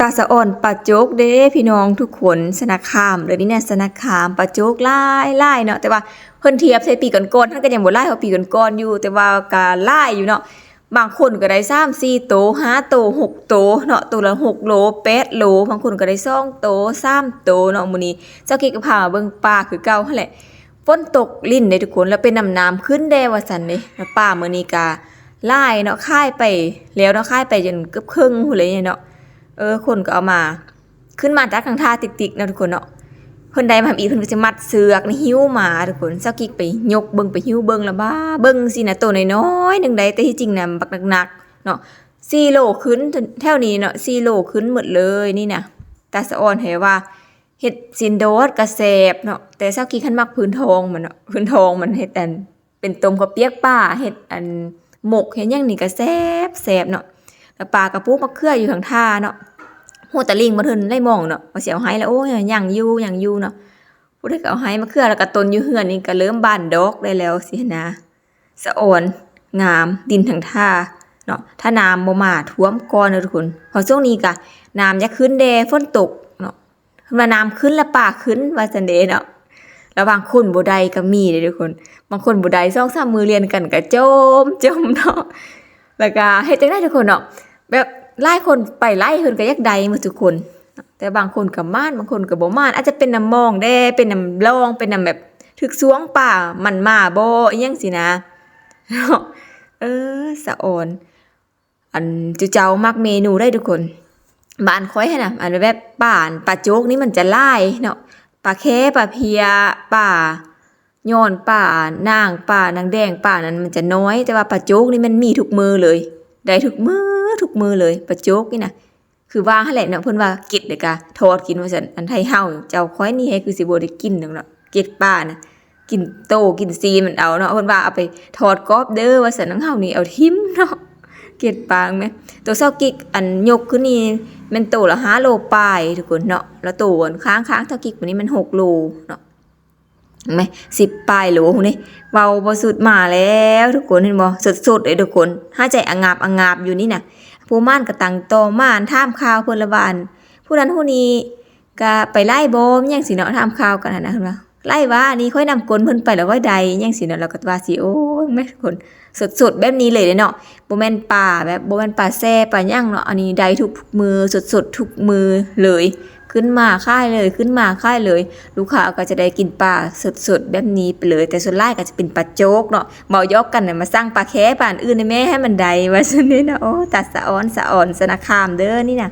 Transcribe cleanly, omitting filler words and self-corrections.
าสะอ่อนปลาโจกเด้พี่น้องทุกคนสนาคามเดี๋ยวนี้เนี่ยสนาคามปลาโจกหลายเนาะแต่ว่าเพิ่นเทียบใส่ปีก่อนๆท่านก็ยังบ่หลายเท่าปีก่อนๆอยู่แต่ว่าก็หลายอยู่เนาะบางคนก็ได้3 4โต5โต6โตเนาะตัวละ6โล8โลบางคนก็ได้2โต3โตเนาะมื้อนี้เจ้ากิ๊กก็พามาเบิ่งปลาคือเก่าหั่นแหละฝนตกลิ้นเด้ทุกคนแล้วเป็นน้ำขึ้นแด้ว่าซั่นเด้แล้วปลามื้อนี้ก็หลายเนาะค่ายไปแล้วเนาะค่ายไปจนเกือบครึ่งพุ่นเลยเนาะคนก็เอามาขึ้นมาจากทางท่าติ๊กๆนะทุกคนเนาะเพิ่นได้มาทำอีกเพิ่นก็จะมัดเสือกในหิ้วมาทุกคนเจ้ากิ๊กไปยกเบิ่งไปหิ้วเบิ่งแล้วบ้าเบิ่งสินะตัวน้อยๆนึงได้แต่ที่จริงน่ะบักหนักๆเนาะ4โลขึ้นแถวนี้เนาะ4โลขึ้นหมดเลยนี่น่ะตาสะอ่อนให้ว่าเฮ็ดซินโดดก็แซ่บเนาะแต่เจ้ากิ๊กคันมักพื้นทองมันเนาะพื้นทองมันเฮ็ดอันเป็นต้มข้าวเปียกป้าเฮ็ดอันหมกเฮ็ดหยังนี่ก็แซ่บเนาะแล้วปลากระปุกมะเขืออยู่ทางท่าเนาะหัวตะลิงบ่เทินได้มองเนาะว่าสิเอาให้แล้วโอ้ยยังอยู่เนาะผู้ใดก็เอาให้มาเครือแล้วก็ต้นอยู่เฮือนนี่ก็เริ่มบานดอกได้แล้วสินะสะอ่อนงามดินทั้งท่าเนาะถ้าน้ำบ่มาท่วมก่อนเด้อทุกคนพอช่วงนี้ก็น้ำจะขึ้นแดฝนตกเนาะเพิ่นว่าน้ำขึ้นแล้วป่าขึ้นว่าซั่นเด้เนาะแล้วบางคนบ่ได้ก็มีเด้อทุกคนบางคนบ่ได้2-3มื้อเรียนกันก็จมเนาะแล้วก็เฮ็ดจังได๋ทุกคนเนาะแบบหลายคนไปไล่เพิ่นก็อยากได้หมดทุกคนแต่บางคนก็ม่านบางคนก็บ่ม่านอาจจะเป็นน้ำมองแด้เป็นน้ำรองเป็นน้ำแบบถึกสวงป่ามันมาบ่อีหยังสินะสะอ่อนอันจุเจ้ามักเมนูได้ทุกคนบ้านข้อยหั่นน่ะอันแบบป่านปลาโจกนี่มันจะหลายเนาะปลาแค้ปลาเพียป่าย้อนป่านางป่านางแดงป่านั้นมันจะน้อยแต่ว่าปลาโจกนี่มันมีทุกมื้อเลยได้ทุกมื้อเลยปลาโจกนี่นะคือว่าหั่นแหละเนาะเพิ่นว่าเก็ดเด้อกะทอดกินว่าซั่นอันไทเฮาเจ้าข้อยนี่ให้คือสิบ่ได้กินดอกเนาะเก็ดป่านะกินโตกินซีมันเอาเนาะเพิ่นว่าเอาไปทอดกรอบเด้อว่าซั่นนางเฮานี่เอาทิ่มเนาะเก็ดปลาแม่ตัวเซากิกอันยกขึ้นนี่แม่นโตละ5โลปลายทุกคนเนาะแล้วโตอันค้างเซากิกมื้อนี้มัน6โลเนาะเห็นไหม10ปลายโลนี่เว้าบ่สุดมาแล้วทุกคนเห็นบ่สดๆเลยทุกคนหายใจอะงาบอยู่นี่น่ะผู้ม่านก็ตั้งโตม่านถามข่าวเพิ่นละว่าผู้นั้นผู้นี้ก็ไปไล่บ่มยังสิเนาะถามข่าวกันนะเพิ่นว่าไล่ว่านี่ค่อยนำกลเพิ่นไปแล้วค่อยใดยังสิเนาะแล้วก็ว่าสิโอ้ยแม่ทุกคนสดๆแบบนี้เลยเนาะบ่แม่นป่าแบบบ่แม่นป่าแซ่ป่าหยังเนาะอันนี้ได้ทุกมือสดๆทุกมือเลยขึ้นมาค่ายเลยลูกค้าก็จะได้กินปลาสดๆแบบนี้ไปเลยแต่ส่วนหลายก็จะเป็นปลาโจกเนาะเมายอกกันน่ะมาสร้างปลาแค้ปลาอื่นได้แม่ให้มันได้ว่าซั่นนี่นะโอ้ตัดสะอ่อนสะนาคามเด้อนี่น่ะ